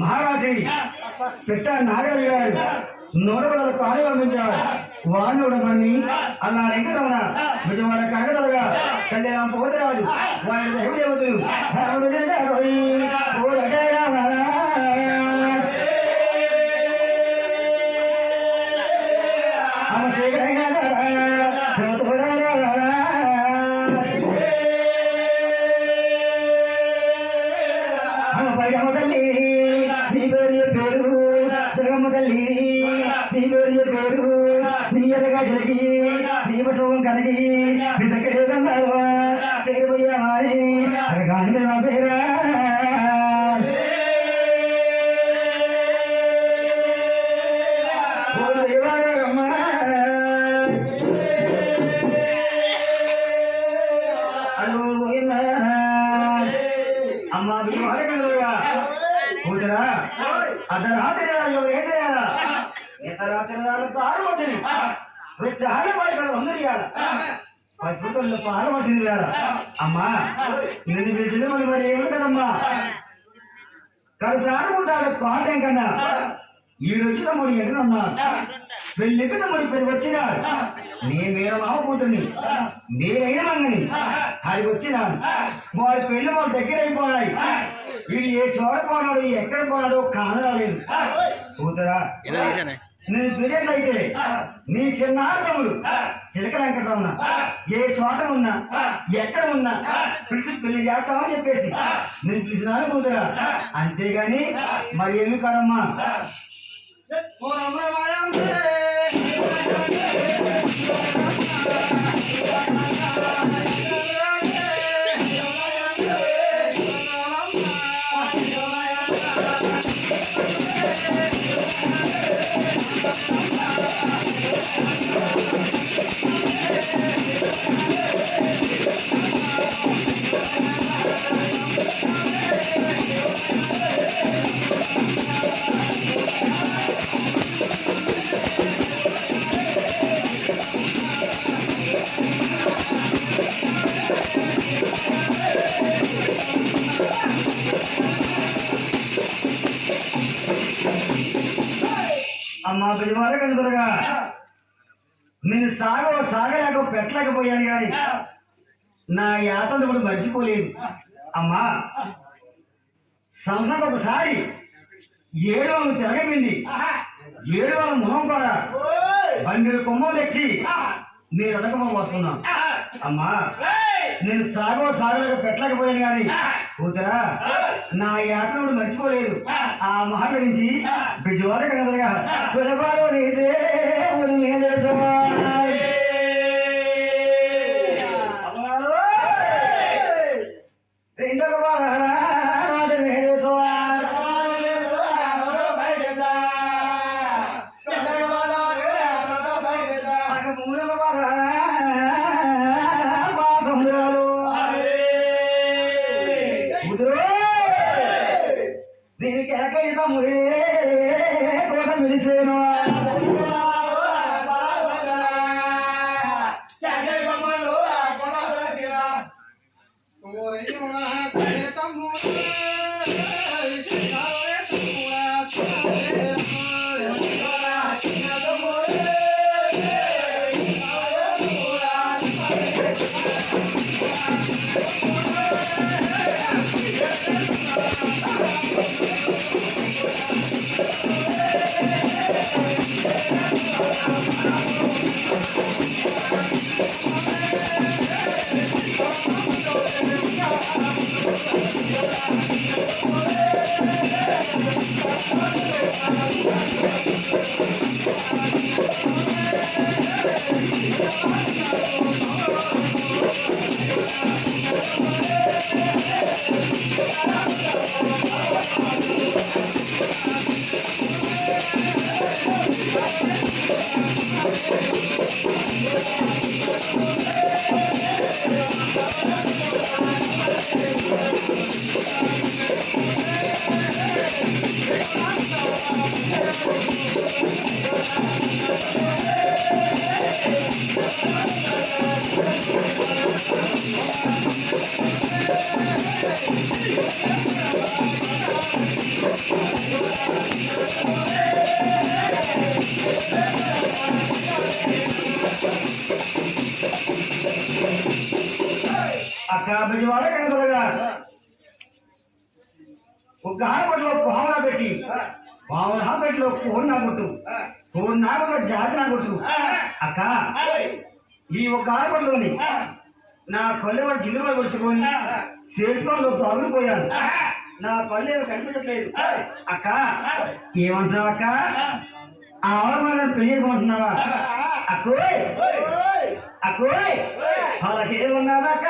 మహారాజు పెట్ట నాగరాజు గారు నోడబడల పాలు పంపించారు వాడిని ఉడమని అలా వెంకటరమణ విజయవాడ కనకదలుగా కళ్యాణం పోతరాజు వాడి దేవతలు నీయగా జరిగి నీవసవం కలిగి విసక్కడే గంధాలు చేయబోయామని గాంధీ నా పేరా అమ్మా విజయవాడగా కూతురా అర్ధరాత్రి ఏంటయ్యారా రాత్రి పాలు పట్టింది చాలా పాడు అందరు పట్టుకుంటే పాలు పట్టింది కదా అమ్మా నిన్ను పిలిచింది మరి ఏమి కదమ్మా కలిసి ఉంటాడు కాంటం కన్నా ఈడొచ్చి తమ్ముడు ఎంటున్నా పెళ్ళికి తమ్ముడు పెళ్ళి వచ్చినాడు నేను మామ కూతుర్ని నేనైనా మంగని అది వచ్చినాను వాడి పెళ్లి వాళ్ళ దగ్గర అయిపోయాయి వీడు ఏ చోట పోనాడు ఎక్కడ పోనాడో కానరాలేదు కూతురా నేను ప్రెజెంట్ అయితే నీ చిన్న తమ్ముడు చిలక వెంకటరమణ ఏ చోట ఉన్నా ఎక్కడ ఉన్నా పిలిచి పెళ్లి చేస్తామని చెప్పేసి నేను పిలిచినాను కూతురా అంతేగాని మరి ఏమి కాదమ్మా అమ్మా పిలివాడ కనుదరగా నేను సాగలేక పెట్టలేకపోయాను కానీ నా యాతను కూడా మర్చిపోలేదు అమ్మా సంవత్సరం ఒకసారి 7 వందలు తిరగమింది 7 వందల మొహం కూడా బండిలు కొమ్మలు తెచ్చి నేను అడగమని వస్తున్నాను అమ్మా నేను సాగలేక పెట్టలేకపోయాను కానీ కూతురా నా యాత్రను మర్చిపోలేదు ఆ మహల్ నుంచి విజయవాడ కదలగా దీనికి ఏకైనా కోట పిలిచేను అక్క బిజవాడ కనపడగా ఒక ఆడపడిలో పావులా పెట్టి పావులా పెట్టిలో ఫోన్ నాకొట్టు ఫోన్ నాకు జాతి నాకొట్టు అక్క ఈ ఒక ఆడపడిలోని నా పల్లె వాడు జిల్లు వాడు వచ్చుకొని చేసుకొని అవిడిపోయాను నా పల్లె కనిపించట్లేదు అక్క ఏమంటున్నావు అక్క ఆవిడ మన పెళ్లి చేసుకుంటున్నావా అక్కోయ్ అక్కోయ్ అలాగేమన్నాదక్క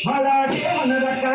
అలాగేమన్నదక్క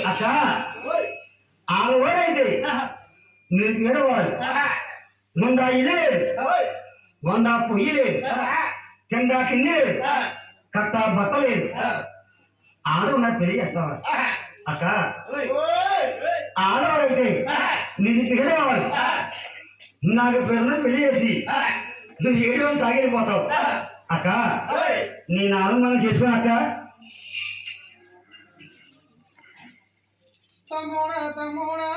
అక్క ఆడవాడైతే నీకు ఏడవాడు ముందా ఇదే వంద పొయ్యి లేదు కింద కింది లేదు కట్ట బట్ట లేదు ఆడు నాకు పెళ్లి చేస్తావా అక్క ఆడవాడైతే నేను ఏడవాలి నాకు పిల్లలు పెళ్లి చేసి నువ్వు ఏడు సాగిపోతావు అక్క నేను ఆనందం చేసుకుని అక్క తమ్ముడా తమ్ముడా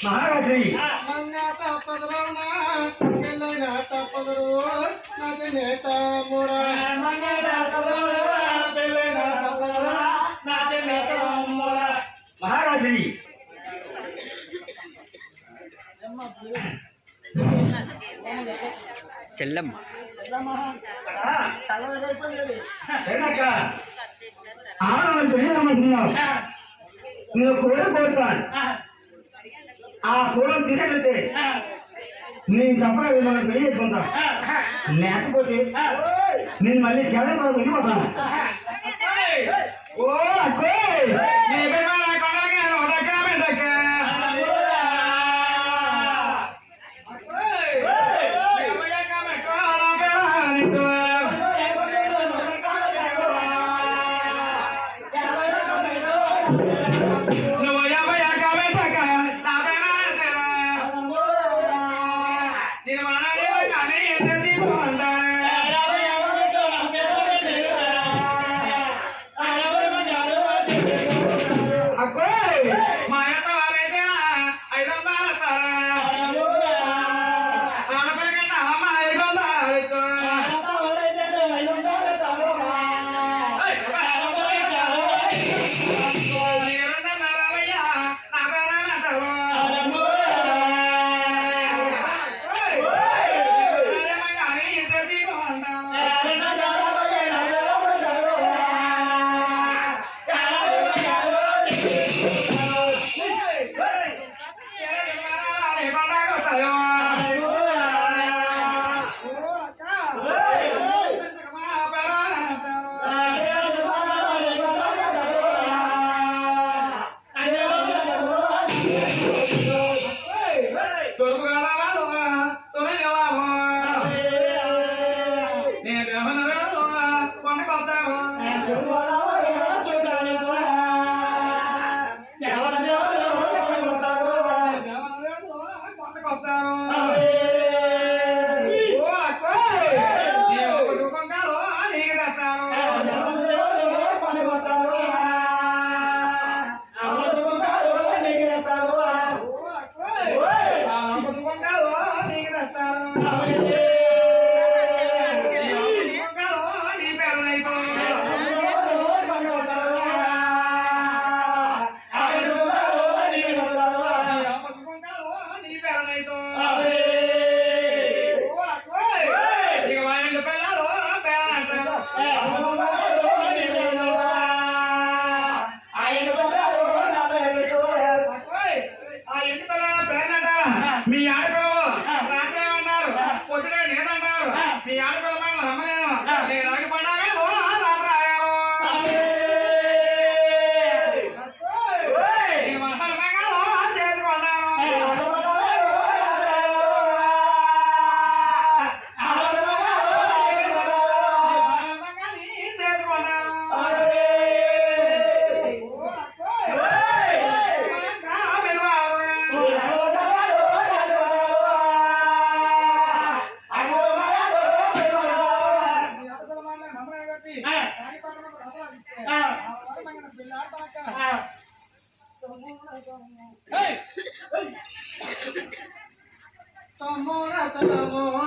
మహారాజు తప్పదురా పెళ్ళైనా తప్పదురు నాకు నేత మూడా మహారాజు చెల్లం ఆనందం పెళ్ళమంటున్నావు నువ్వు కూర కోరుతాను ఆ కూరను తీసుకెళ్తే నేను తప్ప మిమ్మల్ని పెళ్లి చేసుకుంటాను లేకపోతే నేను మళ్ళీ చాలా వెళ్ళిపోతాను ఓ అక్కో మీ ఆడపిల్లలు రాత్రి ఏమంటారు పొద్దునే నేనంటారు మీ ఆడపిల్ల మాట రమ్మలేను నేను ఆగిపడ్డాను రాత్రి ఆయాలు నేను మసాలు చేసుకున్నాను తమ్ముడా తమ్ముడా